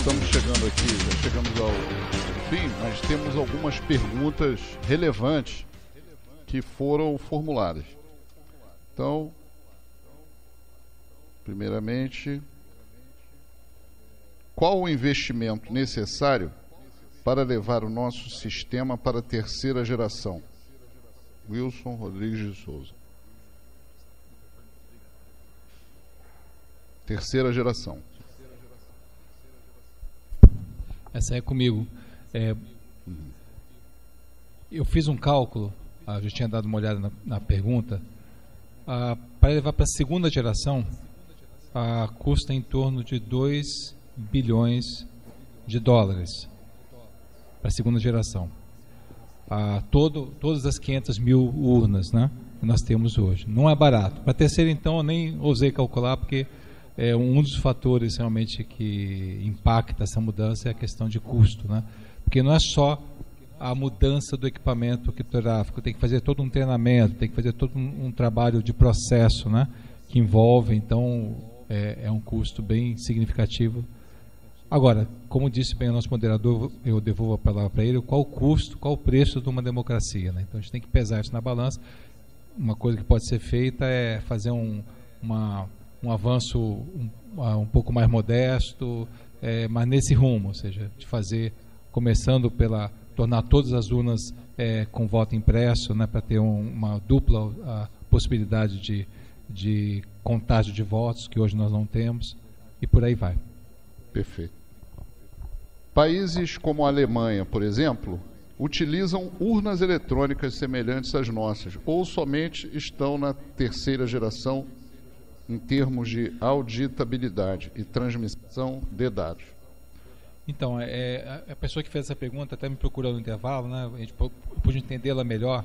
estamos chegando aqui, já chegamos ao fim, mas temos algumas perguntas relevantes que foram formuladas. Então, primeiramente, qual o investimento necessário para levar o nosso sistema para a terceira geração? Wilson Rodrigues de Souza. Terceira geração. Essa é comigo. Eu fiz um cálculo, já tinha dado uma olhada na pergunta, para levar para a segunda geração, custa em torno de 2 bilhões de dólares para a segunda geração. Todas as 500 mil urnas, né, que nós temos hoje. Não é barato. Para a terceira, então, eu nem ousei calcular, porque um dos fatores realmente que impacta essa mudança é a questão de custo, né? Porque não é só a mudança do equipamento criptográfico, tem que fazer todo um treinamento, tem que fazer todo um trabalho de processo, né, que envolve, então, é um custo bem significativo. Agora, como disse bem o nosso moderador, eu devolvo a palavra para ele, qual o custo, qual o preço de uma democracia, né? Então a gente tem que pesar isso na balança. Uma coisa que pode ser feita é fazer um avanço um pouco mais modesto, mas nesse rumo, ou seja, de fazer, começando tornar todas as urnas com voto impresso, né, para ter uma dupla possibilidade de contágio de votos, que hoje nós não temos, e por aí vai. Perfeito. Países como a Alemanha, por exemplo, utilizam urnas eletrônicas semelhantes às nossas, ou somente estão na terceira geração em termos de auditabilidade e transmissão de dados. Então, a pessoa que fez essa pergunta até me procurou no intervalo, né? A gente pôde entendê-la melhor.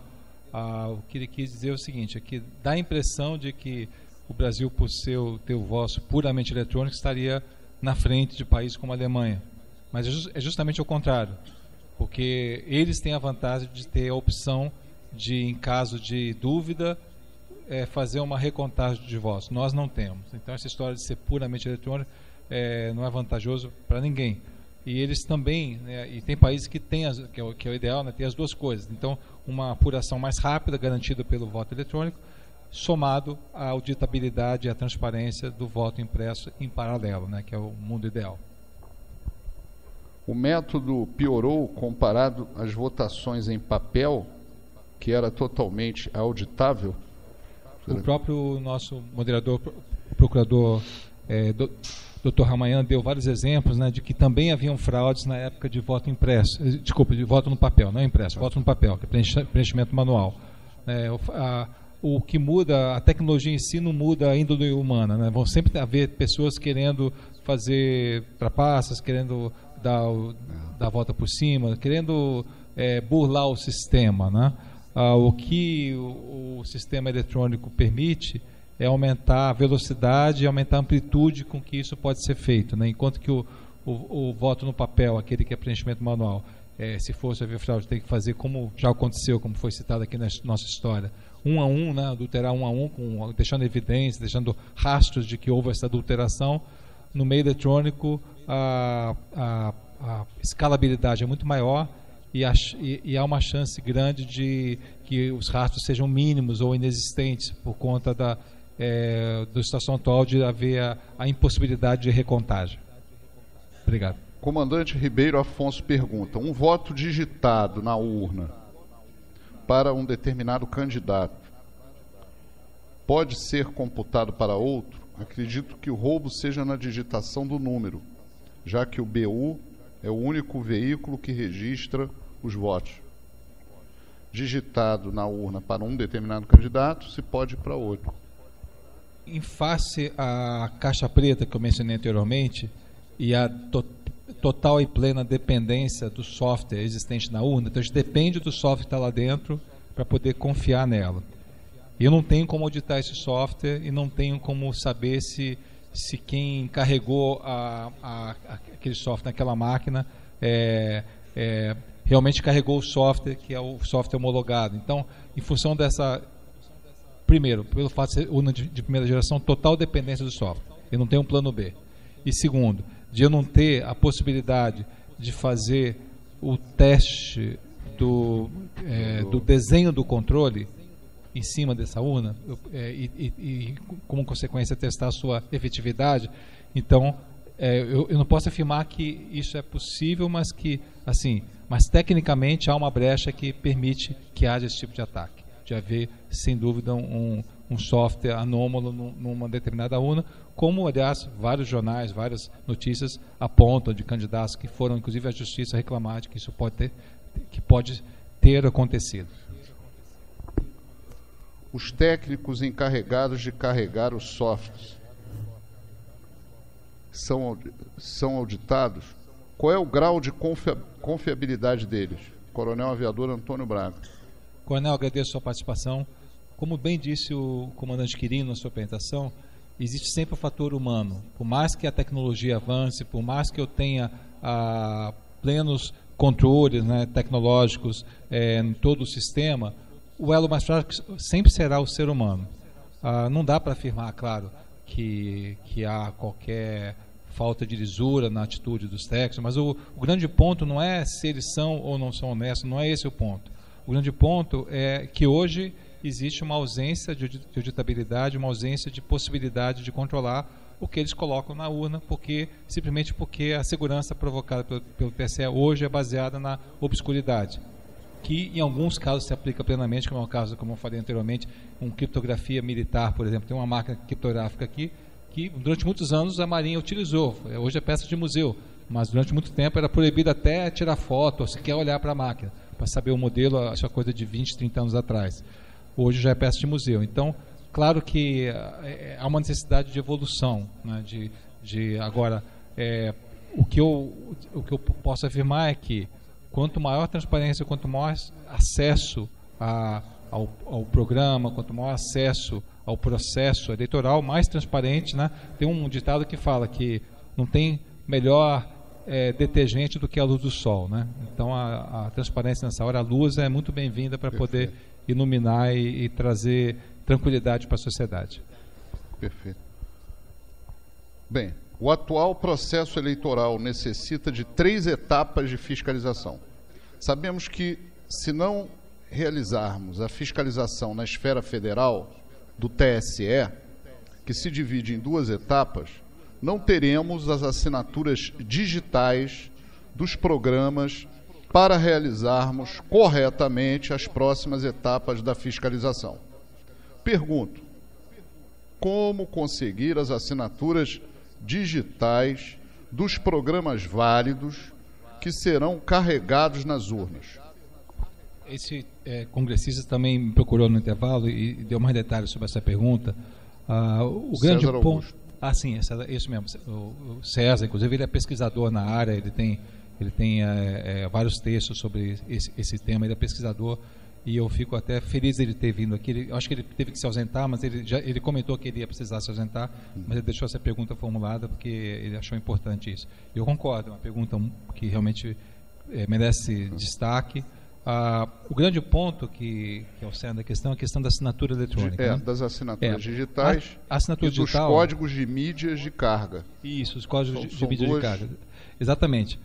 O que ele quis dizer é o seguinte, é que dá a impressão de que o Brasil, por ter o voto puramente eletrônico, estaria na frente de países como a Alemanha. Mas é justamente o contrário, porque eles têm a vantagem de ter a opção de, em caso de dúvida, fazer uma recontagem de votos. Nós não temos. Então, essa história de ser puramente eletrônico não é vantajoso para ninguém. E eles também, né, e tem países que têm, que é o ideal, né, tem as duas coisas. Então, uma apuração mais rápida, garantida pelo voto eletrônico, somado à auditabilidade e à transparência do voto impresso em paralelo, né, que é o mundo ideal. O método piorou comparado às votações em papel, que era totalmente auditável? O próprio nosso moderador, procurador, Dr. Ramanhã, deu vários exemplos, né, de que também haviam fraudes na época de voto impresso, de voto no papel, não impresso, voto no papel, que é preenchimento manual. O que muda, a tecnologia em si não muda a índole humana, né? Vão sempre haver pessoas querendo fazer trapaças, querendo dar a volta por cima, querendo burlar o sistema, né? O que o sistema eletrônico permite é aumentar a velocidade e aumentar a amplitude com que isso pode ser feito, né? Enquanto que o voto no papel, aquele que é preenchimento manual, se fosse haver fraude, tem que fazer como já aconteceu, como foi citado aqui na nossa história, 1 a 1, né? Adulterar 1 a 1, deixando evidência, deixando rastros de que houve essa adulteração. No meio eletrônico, a escalabilidade é muito maior e há uma chance grande de que os rastros sejam mínimos ou inexistentes por conta da situação atual de haver a impossibilidade de recontagem. Obrigado. Comandante Ribeiro Afonso pergunta: um voto digitado na urna para um determinado candidato pode ser computado para outro? Acredito que o roubo seja na digitação do número, já que o BU é o único veículo que registra os votos. Digitado na urna para um determinado candidato, se pode ir para outro. Em face à caixa preta que eu mencionei anteriormente e a total e plena dependência do software existente na urna, então a gente depende do software que está lá dentro para poder confiar nela. Eu não tenho como auditar esse software e não tenho como saber se quem carregou aquele software naquela máquina realmente carregou o software, que é o software homologado. Então, em função dessa, primeiro, pelo fato de ser urna de primeira geração, total dependência do software. Eu não tenho um plano B. E segundo, de eu não ter a possibilidade de fazer o teste do desenho do controle em cima dessa urna e como consequência testar a sua efetividade, então eu não posso afirmar que isso é possível, mas tecnicamente há uma brecha que permite que haja esse tipo de ataque, de haver sem dúvida um software anômalo numa determinada urna, como aliás vários jornais, várias notícias apontam de candidatos que foram inclusive à justiça reclamar de que isso pode ter acontecido. Os técnicos encarregados de carregar os softwares são auditados? Qual é o grau de confiabilidade deles? Coronel Aviador Antônio Braga. Coronel, agradeço a sua participação. Como bem disse o comandante Quirino na sua apresentação, existe sempre o fator humano. Por mais que a tecnologia avance, por mais que eu tenha plenos controles, né, tecnológicos em todo o sistema, o elo mais fraco sempre será o ser humano. Não dá para afirmar, claro, que há qualquer falta de lisura na atitude dos técnicos, mas o grande ponto não é se eles são ou não são honestos, não é esse o ponto. O grande ponto é que hoje existe uma ausência de auditabilidade, uma ausência de possibilidade de controlar o que eles colocam na urna, simplesmente porque a segurança provocada pelo TSE hoje é baseada na obscuridade, que em alguns casos se aplica plenamente, como é o caso, como eu falei anteriormente, criptografia militar, por exemplo. Tem uma máquina criptográfica aqui que durante muitos anos a Marinha utilizou, hoje é peça de museu, mas durante muito tempo era proibido até tirar foto, ou sequer olhar para a máquina, para saber o modelo, essa coisa de 20, 30 anos atrás. Hoje já é peça de museu. Então, claro que há uma necessidade de evolução, né? Agora, o que eu posso afirmar é que quanto maior a transparência, quanto maior acesso ao programa, quanto maior acesso ao processo eleitoral, mais transparente, né? Tem um ditado que fala que não tem melhor detergente do que a luz do sol, né? Então a transparência nessa hora, a luz é muito bem-vinda para poder iluminar e trazer tranquilidade para a sociedade. Perfeito. Bem, o atual processo eleitoral necessita de 3 etapas de fiscalização. Sabemos que, se não realizarmos a fiscalização na esfera federal do TSE, que se divide em 2 etapas, não teremos as assinaturas digitais dos programas para realizarmos corretamente as próximas etapas da fiscalização. Pergunto: como conseguir as assinaturas digitais dos programas válidos que serão carregados nas urnas? Esse congressista também me procurou no intervalo e deu mais detalhes sobre essa pergunta. O grande ponto... sim, isso mesmo. O César, inclusive, ele é pesquisador na área, ele tem vários textos sobre esse tema, ele é pesquisador, e eu fico até feliz de ele ter vindo aqui. Eu acho que ele teve que se ausentar, mas ele comentou que ele ia precisar se ausentar, mas ele deixou essa pergunta formulada porque ele achou importante isso. Eu concordo, é uma pergunta que realmente merece destaque. O grande ponto que é o cerne da questão é a questão da assinatura eletrônica. Das assinaturas digitais assinatura e digital, dos códigos de mídias de carga. Isso, os códigos de mídia de carga. Exatamente.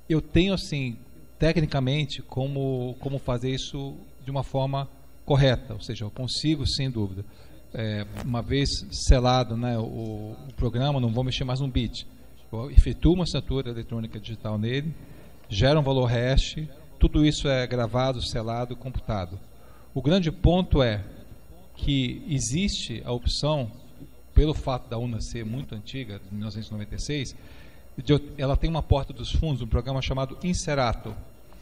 Eu tenho, assim, tecnicamente, como fazer isso de uma forma correta, ou seja, eu consigo, sem dúvida. Uma vez selado, né, o programa, não vou mexer mais um bit. Eu efetuo uma assinatura eletrônica digital nele, gera um valor hash, tudo isso é gravado, selado, computado. O grande ponto é que existe a opção, pelo fato da urna ser muito antiga, de 1996, ela tem uma porta dos fundos, um programa chamado Inserato,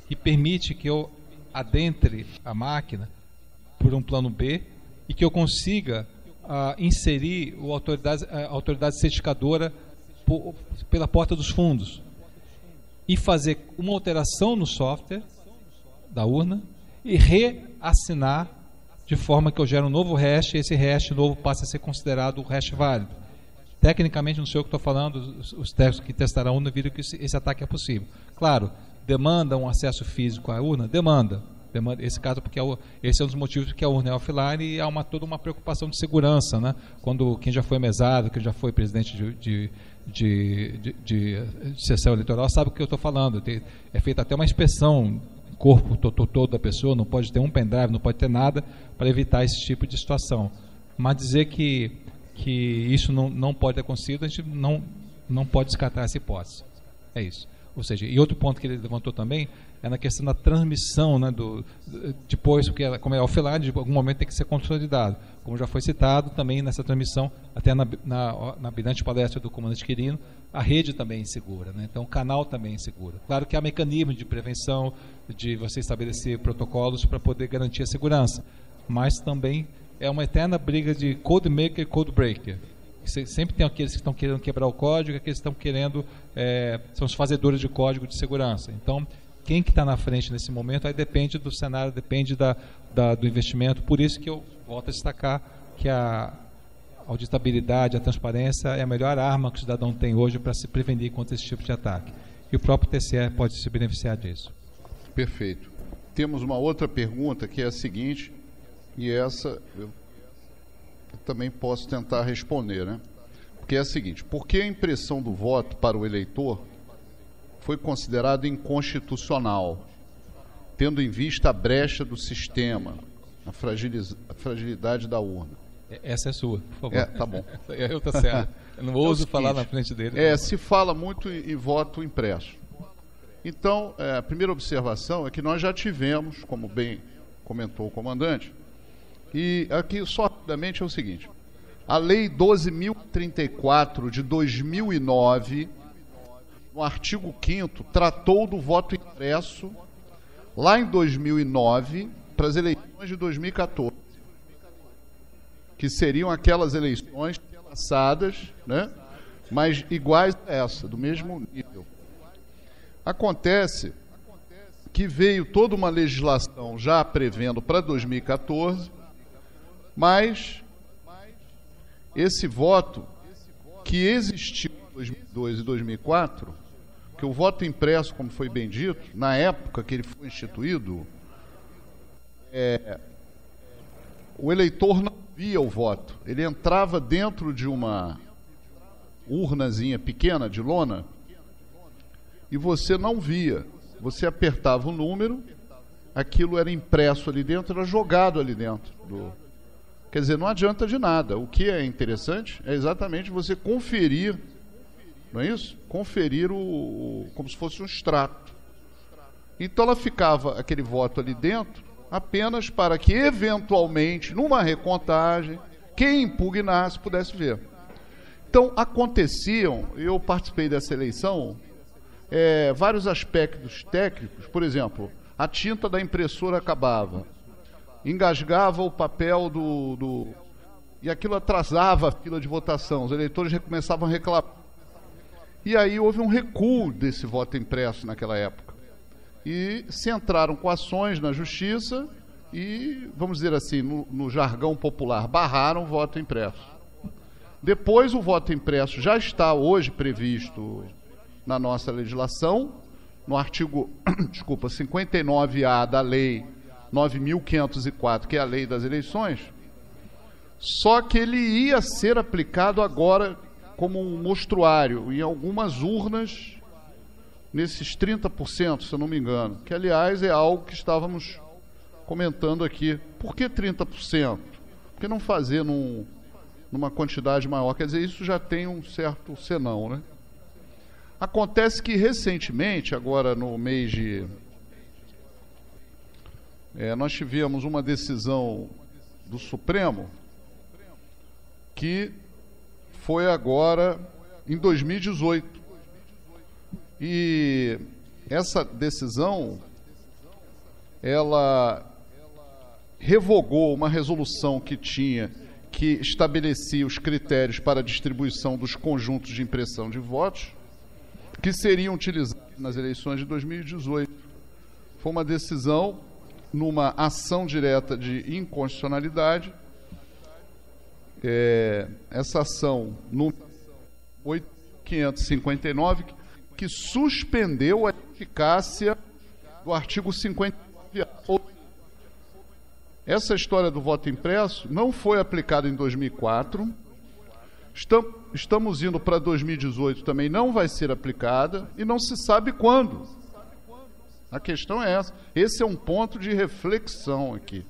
que permite que eu adentre a máquina por um plano B e que eu consiga inserir a autoridade certificadora pela porta dos fundos e fazer uma alteração no software da urna e reassinar de forma que eu gere um novo hash e esse hash novo passa a ser considerado o hash válido. Tecnicamente, não sei o que estou falando, os técnicos que testaram a urna viram que esse ataque é possível. Claro, demanda um acesso físico à urna? Demanda. esse caso porque esse é um dos motivos que a urna é offline e há toda uma preocupação de segurança, né? Quando quem já foi mesado, quem já foi presidente de sessão eleitoral sabe o que eu estou falando. É feita até uma inspeção corpo todo da pessoa, não pode ter um pendrive, não pode ter nada para evitar esse tipo de situação. Mas dizer que isso não pode ter acontecido, a gente não pode descartar essa hipótese. É isso. Ou seja, e outro ponto que ele levantou também é na questão da transmissão, né, depois, porque como é offline, de algum momento tem que ser consolidado. Como já foi citado, também nessa transmissão, até na brilhante palestra do comandante Quirino, a rede também é insegura, né? Então o canal também é inseguro. Claro que há mecanismos de prevenção, de você estabelecer protocolos para poder garantir a segurança, mas também é uma eterna briga de code maker e code breaker. Sempre tem aqueles que estão querendo quebrar o código e aqueles que estão querendo, são os fazedores de código de segurança. Então, quem que está na frente nesse momento, aí depende do cenário, depende do investimento. Por isso que eu volto a destacar que a auditabilidade, a transparência é a melhor arma que o cidadão tem hoje para se prevenir contra esse tipo de ataque. E o próprio TSE pode se beneficiar disso. Perfeito. Temos uma outra pergunta que é a seguinte, e essa eu também posso tentar responder, né? Porque é a seguinte: por que a impressão do voto para o eleitor foi considerada inconstitucional, tendo em vista a brecha do sistema, a fragilidade da urna? Essa é sua, por favor. Tá bom. Eu estou certo. Eu não ouso falar na frente dele. Se fala muito em voto impresso. Então, a primeira observação é que nós já tivemos, como bem comentou o comandante, e aqui só rapidamente é o seguinte: a Lei 12.034 de 2009, no artigo 5º, tratou do voto impresso lá em 2009 para as eleições de 2014, que seriam aquelas eleições passadas, né, mas iguais a essa, do mesmo nível. Acontece que veio toda uma legislação já prevendo para 2014, mas esse voto que existiu em 2002 e 2004, que o voto impresso, como foi bem dito, na época que ele foi instituído, o eleitor não via o voto. Ele entrava dentro de uma urnazinha pequena de lona e você não via. Você apertava o número, aquilo era impresso ali dentro, era jogado ali dentro. Quer dizer, não adianta de nada. O que é interessante é exatamente você conferir, não é isso? Conferir como se fosse um extrato. Então ela ficava, aquele voto ali dentro, apenas para que, eventualmente, numa recontagem, quem impugnasse pudesse ver. Então, aconteciam, eu participei dessa eleição, vários aspectos técnicos. Por exemplo, a tinta da impressora acabava, engasgava o papel e aquilo atrasava a fila de votação, os eleitores começavam a reclamar. E aí houve um recuo desse voto impresso naquela época. E se entraram com ações na justiça e, vamos dizer assim, no jargão popular, barraram o voto impresso. Depois o voto impresso já está hoje previsto na nossa legislação, no artigo 59A da Lei 9.504, que é a Lei das Eleições, só que ele ia ser aplicado agora como um mostruário em algumas urnas, nesses 30%, se eu não me engano, que, aliás, é algo que estávamos comentando aqui. Por que 30%? Por que não fazer numa quantidade maior? Quer dizer, isso já tem um certo senão, né? Acontece que, recentemente, agora no mês de... nós tivemos uma decisão do Supremo que foi agora em 2018. E essa decisão, ela revogou uma resolução que estabelecia os critérios para a distribuição dos conjuntos de impressão de votos que seriam utilizados nas eleições de 2018. Foi uma decisão numa ação direta de inconstitucionalidade. Essa ação no 8.559, que suspendeu a eficácia do artigo 59A. Essa história do voto impresso não foi aplicada em 2004. Estamos indo para 2018, também não vai ser aplicada e não se sabe quando. A questão é essa. Esse é um ponto de reflexão aqui,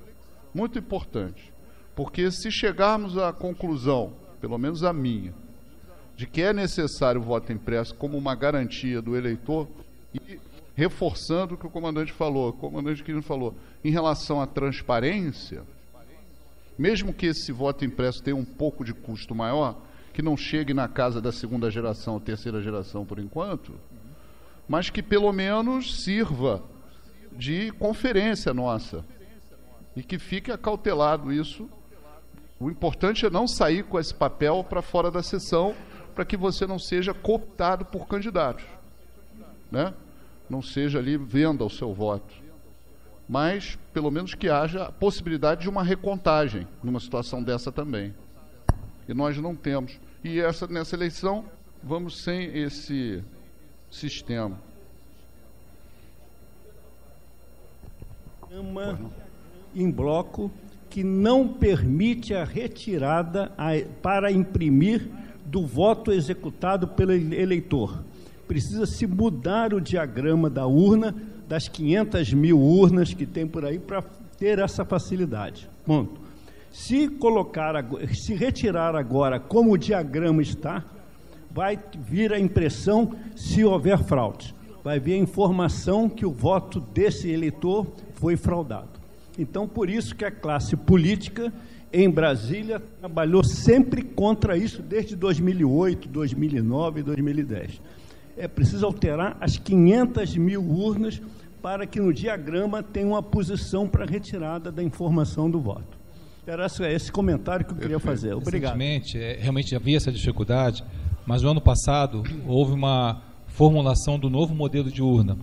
muito importante. Porque se chegarmos à conclusão, pelo menos a minha, de que é necessário o voto impresso como uma garantia do eleitor, e reforçando o que o comandante Quirino falou, em relação à transparência, mesmo que esse voto impresso tenha um pouco de custo maior, que não chegue na casa da segunda geração ou terceira geração por enquanto, mas que pelo menos sirva de conferência nossa e que fique acautelado isso. O importante é não sair com esse papel para fora da sessão, para que você não seja cooptado por candidatos, né? Não seja ali venda o seu voto, mas pelo menos que haja a possibilidade de uma recontagem numa situação dessa também. E nós não temos. E nessa eleição vamos sem esse sistema. Em bloco que não permite a retirada para imprimir do voto executado pelo eleitor. Precisa-se mudar o diagrama da urna, das 500 mil urnas que tem por aí, para ter essa facilidade. Ponto. Se retirar agora como o diagrama está, vai vir a impressão se houver fraude. Vai vir a informação que o voto desse eleitor foi fraudado. Então, por isso que a classe política em Brasília trabalhou sempre contra isso desde 2008, 2009 e 2010. É preciso alterar as 500 mil urnas para que no diagrama tenha uma posição para retirada da informação do voto. Era esse comentário que eu queria fazer. Obrigado. Recentemente, realmente havia essa dificuldade, mas no ano passado houve uma formulação do novo modelo de urna.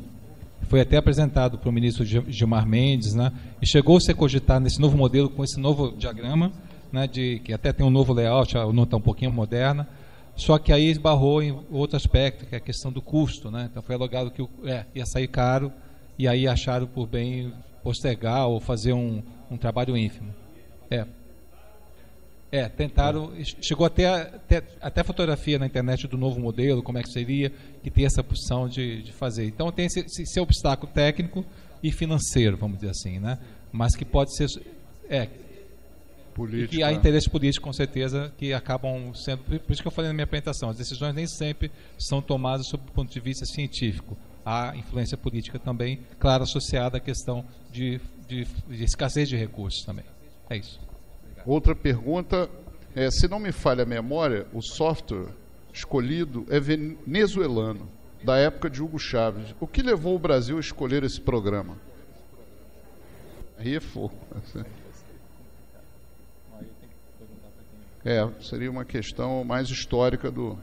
Foi até apresentado para o ministro Gilmar Mendes, né? E chegou a ser cogitado nesse novo modelo, com esse novo diagrama, né? Que até tem um novo layout, a urna está um pouquinho moderna, só que aí esbarrou em outro aspecto, que é a questão do custo, né? Então foi alogado que ia sair caro, e aí acharam por bem postergar ou fazer um trabalho ínfimo. Tentaram, chegou até fotografia na internet do novo modelo, como é que seria, que tem essa opção de fazer. Então tem esse obstáculo técnico e financeiro, vamos dizer assim, né? Mas que pode ser... político, e que há interesse político, com certeza, que acabam sendo... Por isso que eu falei na minha apresentação, as decisões nem sempre são tomadas sob o ponto de vista científico. Há influência política também, claro, associada à questão de escassez de recursos também. É isso. Obrigado. Outra pergunta, se não me falha a memória, o software escolhido é venezuelano, da época de Hugo Chávez. O que levou o Brasil a escolher esse programa? Aí é fogo. Seria uma questão mais histórica do...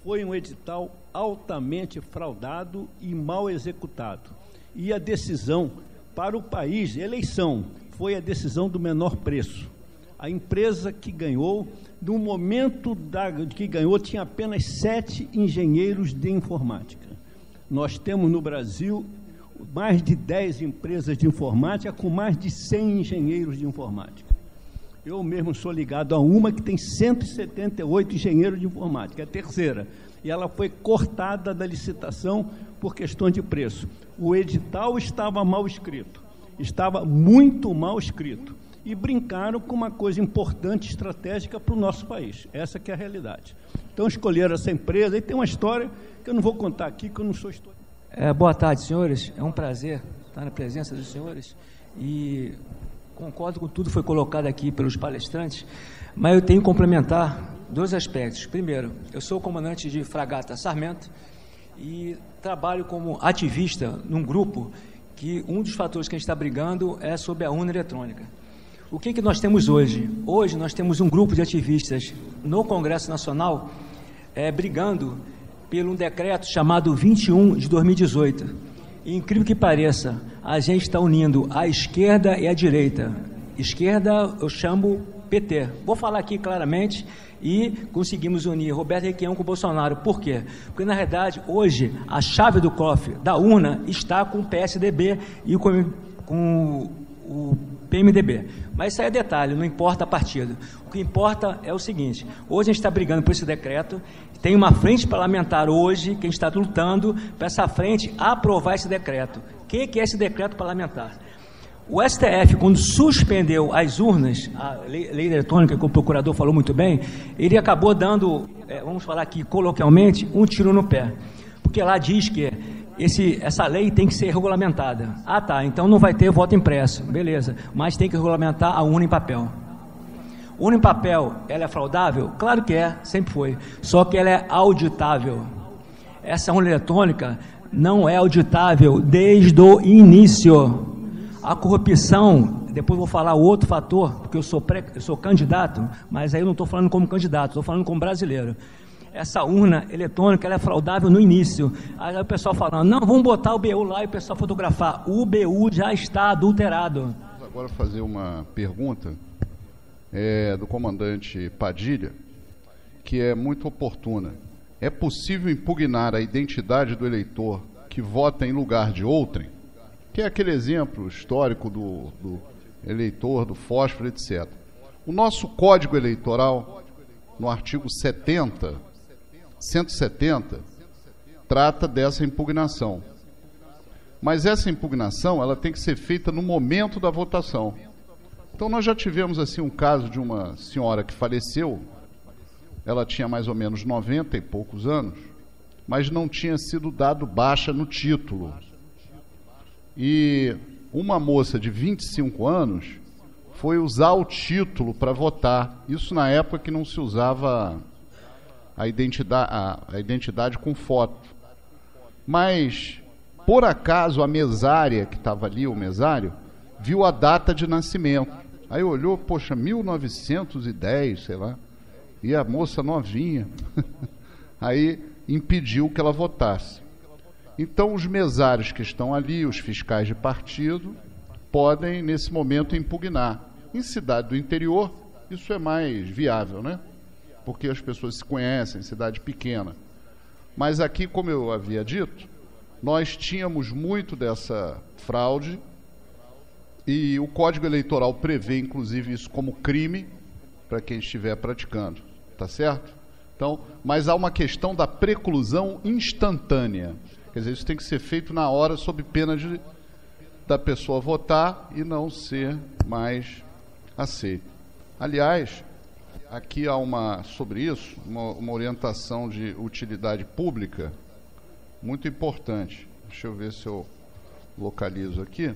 Foi um edital altamente fraudado e mal executado. E a decisão para o país, eleição, foi a decisão do menor preço. A empresa que ganhou, no momento que ganhou, tinha apenas 7 engenheiros de informática. Nós temos no Brasil mais de 10 empresas de informática com mais de 100 engenheiros de informática. Eu mesmo sou ligado a uma que tem 178 engenheiros de informática, é a terceira, e ela foi cortada da licitação por questões de preço. O edital estava mal escrito, estava muito mal escrito, e brincaram com uma coisa importante, estratégica para o nosso país. Essa que é a realidade. Então escolheram essa empresa, e tem uma história que eu não vou contar aqui, que eu não sou historiador. Boa tarde, senhores. É um prazer estar na presença dos senhores, e concordo com tudo que foi colocado aqui pelos palestrantes, mas eu tenho que complementar 2 aspectos. Primeiro, eu sou comandante de fragata Sarmento e trabalho como ativista num grupo que um dos fatores que a gente está brigando é sobre a urna eletrônica. O que nós temos hoje? Hoje nós temos um grupo de ativistas no Congresso Nacional brigando por um decreto chamado 21 de 2018. E, incrível que pareça, a gente está unindo a esquerda e a direita. Esquerda eu chamo PT. Vou falar aqui claramente, e conseguimos unir Roberto Requião com o Bolsonaro. Por quê? Porque, na verdade, hoje, a chave do cofre da urna está com o PSDB e com com o PMDB. Mas isso aí é detalhe, não importa a partido. O que importa é o seguinte, hoje a gente está brigando por esse decreto, tem uma frente parlamentar hoje que a gente está lutando para essa frente aprovar esse decreto. O que é esse decreto parlamentar? O STF, quando suspendeu as urnas, a lei eletrônica, que o procurador falou muito bem, ele acabou dando, vamos falar aqui coloquialmente, um tiro no pé. Porque lá diz que essa lei tem que ser regulamentada. Ah, tá, então não vai ter voto impresso, beleza, mas tem que regulamentar a urna em papel. Urna em papel, ela é fraudável? Claro que é, sempre foi, só que ela é auditável. Essa urna eletrônica não é auditável desde o início. A corrupção, depois vou falar outro fator, porque eu sou candidato, mas aí eu não estou falando como candidato, estou falando como brasileiro. Essa urna eletrônica ela é fraudável no início. Aí o pessoal falando, não, vamos botar o BU lá e o pessoal fotografar. O BU já está adulterado. Vou agora fazer uma pergunta do comandante Padilha, que é muito oportuna. É possível impugnar a identidade do eleitor que vota em lugar de outrem? Que é aquele exemplo histórico do eleitor, do fósforo, etc. O nosso Código Eleitoral, no artigo 170, trata dessa impugnação. Mas essa impugnação, ela tem que ser feita no momento da votação. Então nós já tivemos assim um caso de uma senhora que faleceu, ela tinha mais ou menos 90 e poucos anos, mas não tinha sido dado baixa no título. E uma moça de 25 anos foi usar o título para votar. Isso na época que não se usava a identidade com foto. Mas, por acaso, a mesária que estava ali, o mesário, viu a data de nascimento. Aí olhou, poxa, 1910, sei lá, e a moça novinha. Aí impediu que ela votasse. Então, os mesários que estão ali, os fiscais de partido, podem, nesse momento, impugnar. Em cidade do interior, isso é mais viável, né? Porque as pessoas se conhecem, cidade pequena. Mas aqui, como eu havia dito, nós tínhamos muito dessa fraude e o Código Eleitoral prevê, inclusive, isso como crime para quem estiver praticando. Tá certo? Então, mas há uma questão da preclusão instantânea. Quer dizer, isso tem que ser feito na hora, sob pena da pessoa votar e não ser mais aceito. Aliás, aqui há sobre isso, uma orientação de utilidade pública muito importante. Deixa eu ver se eu localizo aqui.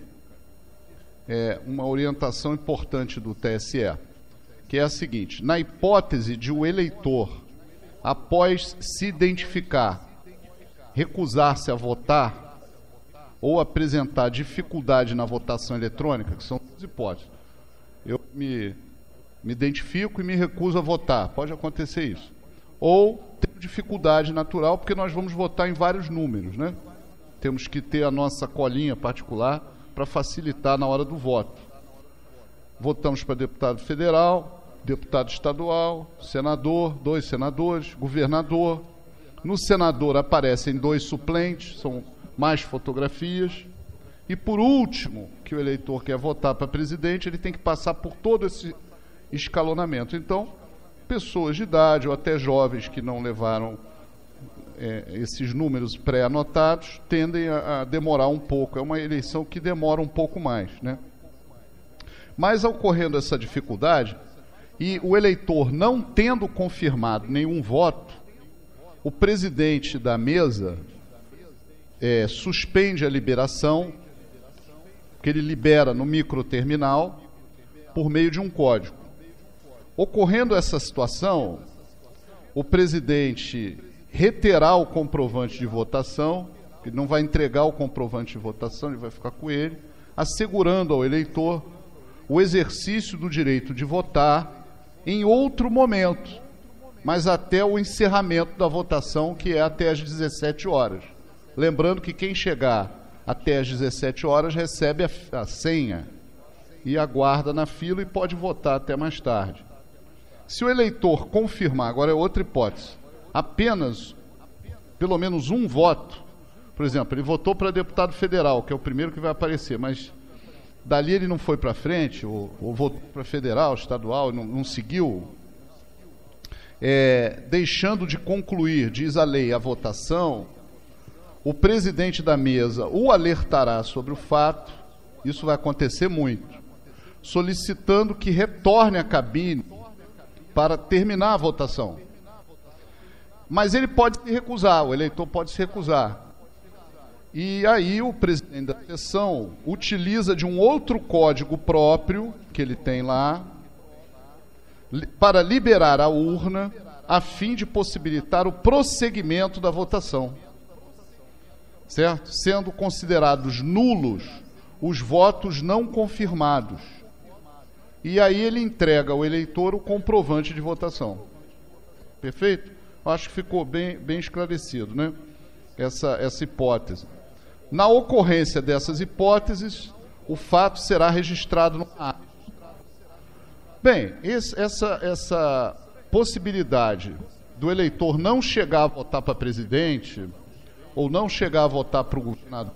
É uma orientação importante do TSE, que é a seguinte: na hipótese de o eleitor, após se identificar, recusar-se a votar ou apresentar dificuldade na votação eletrônica, que são duas hipóteses. Eu me identifico e me recuso a votar, pode acontecer isso. Ou tenho dificuldade natural, porque nós vamos votar em vários números, né? Temos que ter a nossa colinha particular para facilitar na hora do voto. Votamos para deputado federal, deputado estadual, senador, 2 senadores, governador. No senador aparecem 2 suplentes, são mais fotografias. E por último, que o eleitor quer votar para presidente, ele tem que passar por todo esse escalonamento. Então, pessoas de idade ou até jovens que não levaram esses números pré-anotados tendem a demorar um pouco. É uma eleição que demora um pouco mais, né? Mas ocorrendo essa dificuldade, e o eleitor não tendo confirmado nenhum voto, o presidente da mesa suspende a liberação, que ele libera no microterminal por meio de um código. Ocorrendo essa situação, o presidente reterá o comprovante de votação, ele não vai entregar o comprovante de votação, ele vai ficar com ele, assegurando ao eleitor o exercício do direito de votar em outro momento, mas até o encerramento da votação, que é até às 17 horas. Lembrando que quem chegar até às 17 horas recebe a senha e aguarda na fila e pode votar até mais tarde. Se o eleitor confirmar, agora é outra hipótese, apenas pelo menos um voto, por exemplo, ele votou para deputado federal, que é o primeiro que vai aparecer, mas dali ele não foi para frente, ou voltou para federal, estadual, não seguiu, deixando de concluir, diz a lei, a votação, o presidente da mesa o alertará sobre o fato, isso vai acontecer muito, solicitando que retorne à cabine para terminar a votação. Mas ele pode se recusar, o eleitor pode se recusar. E aí o presidente da sessão utiliza de um outro código próprio, que ele tem lá, para liberar a urna, a fim de possibilitar o prosseguimento da votação. Certo? Sendo considerados nulos os votos não confirmados. E aí ele entrega ao eleitor o comprovante de votação. Perfeito? Acho que ficou bem esclarecido, né? Essa hipótese. Na ocorrência dessas hipóteses, o fato será registrado no ato. Bem, essa possibilidade do eleitor não chegar a votar para presidente ou não chegar a votar para o governador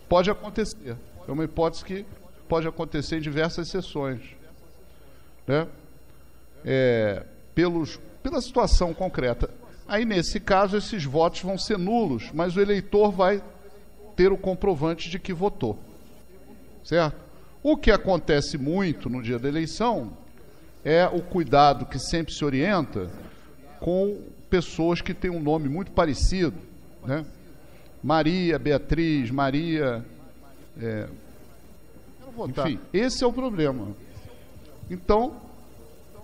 pode acontecer. É uma hipótese que pode acontecer em diversas sessões, né? Pela situação concreta. Aí, nesse caso, esses votos vão ser nulos, mas o eleitor vai ter o comprovante de que votou. Certo? O que acontece muito no dia da eleição é o cuidado que sempre se orienta com pessoas que têm um nome muito parecido, né? Maria, Beatriz, Maria... Enfim, esse é o problema. Então,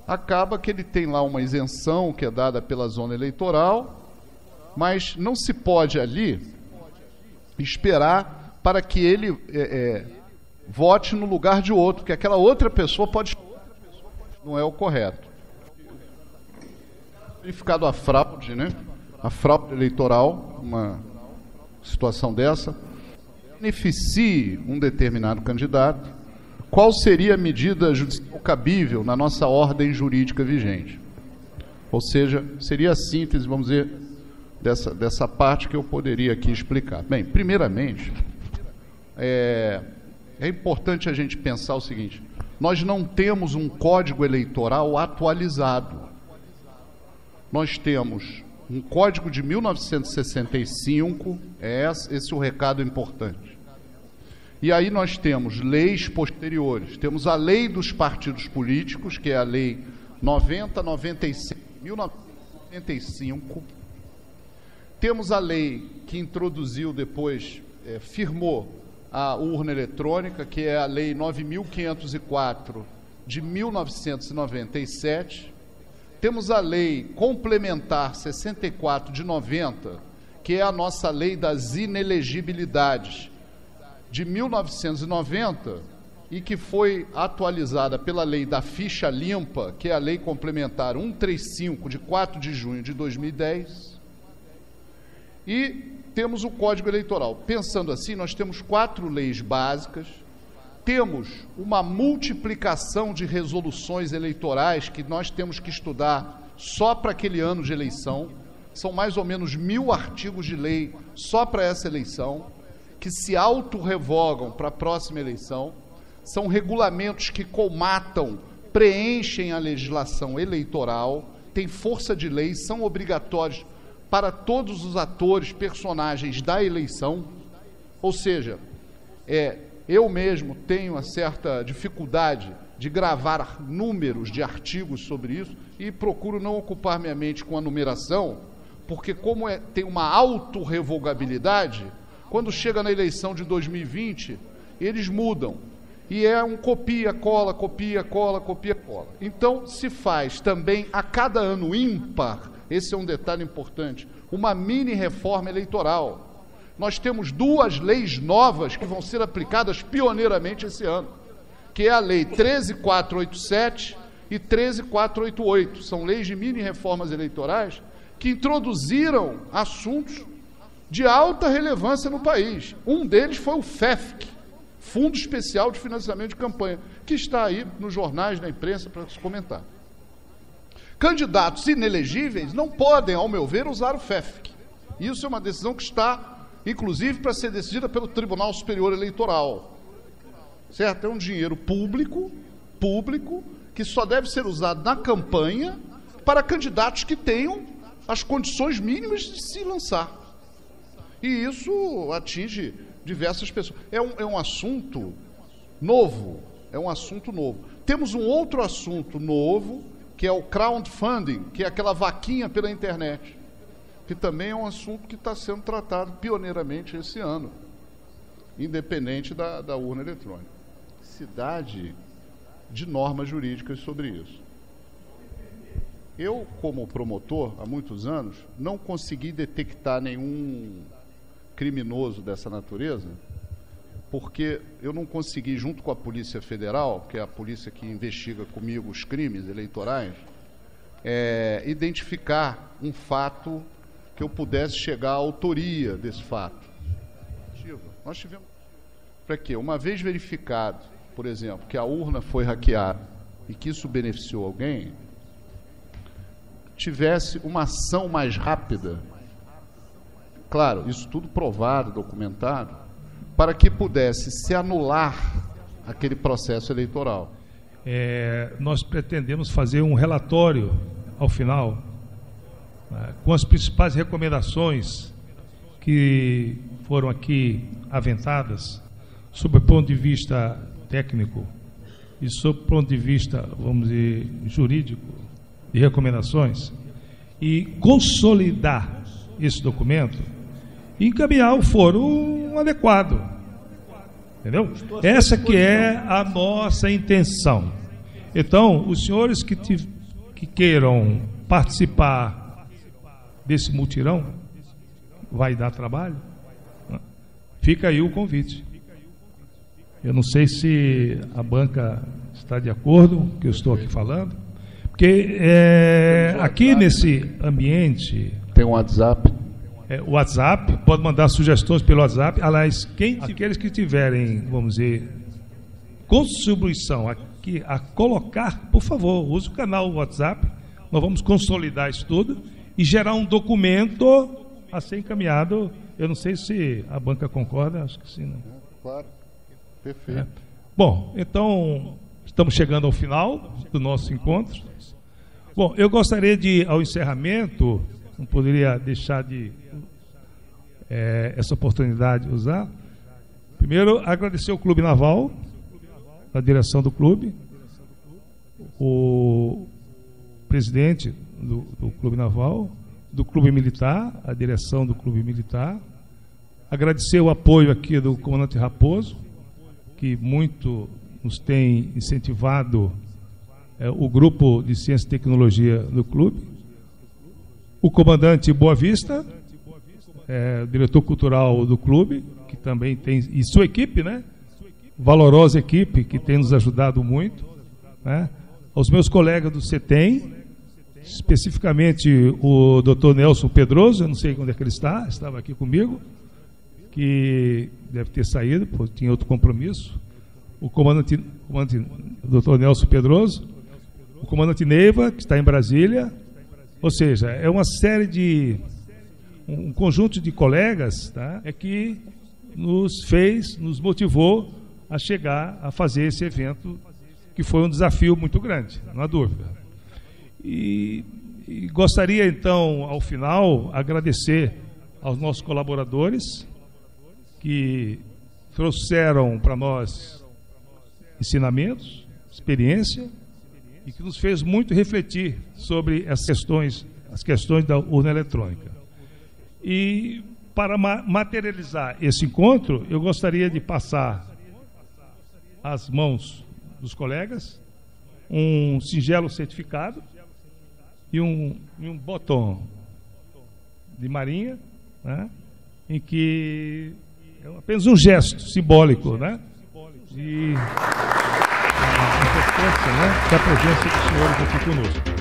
acaba que ele tem lá uma isenção que é dada pela zona eleitoral, mas não se pode ali esperar para que ele vote no lugar de outro, porque aquela outra pessoa pode... Não é o correto. Verificado a fraude, né? A fraude eleitoral, uma situação dessa, beneficie um determinado candidato, qual seria a medida judicial cabível na nossa ordem jurídica vigente? Ou seja, seria a síntese, vamos dizer, dessa parte que eu poderia aqui explicar. Bem, primeiramente, é importante a gente pensar o seguinte: nós não temos um código eleitoral atualizado. Nós temos um código de 1965, esse é o recado importante. E aí nós temos leis posteriores. Temos a lei dos partidos políticos, que é a lei 1995. Temos a lei que introduziu depois, firmou a urna eletrônica, que é a lei 9.504 de 1997. Temos a lei complementar 64 de 90, que é a nossa lei das inelegibilidades, de 1990, e que foi atualizada pela lei da ficha limpa, que é a lei complementar 135, de 4 de junho de 2010. E temos o Código Eleitoral. Pensando assim, nós temos 4 leis básicas, temos uma multiplicação de resoluções eleitorais que nós temos que estudar só para aquele ano de eleição. São mais ou menos 1000 artigos de lei só para essa eleição, que se auto-revogam para a próxima eleição. São regulamentos que colmatam, preenchem a legislação eleitoral, têm força de lei, são obrigatórios para todos os atores, personagens da eleição. Ou seja, eu mesmo tenho uma certa dificuldade de gravar números de artigos sobre isso e procuro não ocupar minha mente com a numeração, porque como tem uma autorrevogabilidade, quando chega na eleição de 2020, eles mudam. E é um copia, cola, copia, cola, copia, cola. Então, se faz também, a cada ano ímpar, esse é um detalhe importante, uma mini-reforma eleitoral. Nós temos 2 leis novas que vão ser aplicadas pioneiramente esse ano, que é a Lei 13.487 e 13.488. São leis de mini-reformas eleitorais que introduziram assuntos de alta relevância no país. Um deles foi o FEFC, Fundo Especial de Financiamento de Campanha, que está aí nos jornais, na imprensa, para se comentar. Candidatos inelegíveis não podem, ao meu ver, usar o FEFC. Isso é uma decisão que está, inclusive, para ser decidida pelo Tribunal Superior Eleitoral. certo? É um dinheiro público, que só deve ser usado na campanha para candidatos que tenham as condições mínimas de se lançar. E isso atinge diversas pessoas. É um assunto novo, Temos um outro assunto novo, que é o crowdfunding, que é aquela vaquinha pela internet, que também é um assunto que está sendo tratado pioneiramente esse ano, independente da urna eletrônica. Cidade de normas jurídicas sobre isso. Eu, como promotor, há muitos anos, não consegui detectar nenhum criminoso dessa natureza, porque eu não consegui, junto com a Polícia Federal, que é a polícia que investiga comigo os crimes eleitorais, identificar um fato que eu pudesse chegar à autoria desse fato. Nós tivemos... Para quê? Uma vez verificado, por exemplo, que a urna foi hackeada e que isso beneficiou alguém, tivesse uma ação mais rápida, claro, isso tudo provado, documentado, para que pudesse se anular aquele processo eleitoral. Nós pretendemos fazer um relatório ao final, com as principais recomendações que foram aqui aventadas, sob o ponto de vista técnico e sob o ponto de vista, vamos dizer, jurídico, de recomendações, e consolidar esse documento e encaminhar o foro adequado. Entendeu? Essa que é a nossa intenção. Então, os senhores que queiram participar desse mutirão, vai dar trabalho, fica aí o convite. Eu não sei se a banca está de acordo com o que eu estou aqui falando, porque aqui nesse ambiente... Tem um WhatsApp? O WhatsApp, pode mandar sugestões pelo WhatsApp. Aliás, aqueles que tiverem, vamos dizer, contribuição aqui a colocar, por favor, use o canal WhatsApp. Nós vamos consolidar isso tudo e gerar um documento a ser encaminhado. Eu não sei se a banca concorda, acho que sim. Não. Claro, perfeito. Bom, então, estamos chegando ao final do nosso encontro. Bom, eu gostaria de, ao encerramento, não poderia deixar de essa oportunidade de usar. Primeiro, agradecer ao Clube Naval, a direção do clube, o presidente do Clube Naval, do Clube Militar, a direção do Clube Militar. Agradecer o apoio aqui do comandante Raposo, que muito nos tem incentivado o grupo de Ciência e Tecnologia do clube. O comandante Boa Vista, o diretor cultural do clube, que também tem, e sua equipe, né? Valorosa equipe, que tem nos ajudado muito, né? Aos meus colegas do CETEM, especificamente o Dr. Nelson Pedroso, eu não sei onde é que ele está, estava aqui comigo, que deve ter saído, porque tinha outro compromisso. O comandante Dr. Nelson Pedroso, o comandante Neiva, que está em Brasília. Ou seja, é uma série de... um conjunto de colegas, tá, que nos motivou a chegar a fazer esse evento, que foi um desafio muito grande, não há dúvida. E gostaria, então, ao final, agradecer aos nossos colaboradores que trouxeram para nós ensinamentos, experiência, e que nos fez muito refletir sobre as questões da urna eletrônica. E, para materializar esse encontro, eu gostaria de passar às mãos dos colegas um singelo certificado e um botão de marinha, né, em que é apenas um gesto simbólico, né, de importância, né, da presença dos senhores aqui conosco.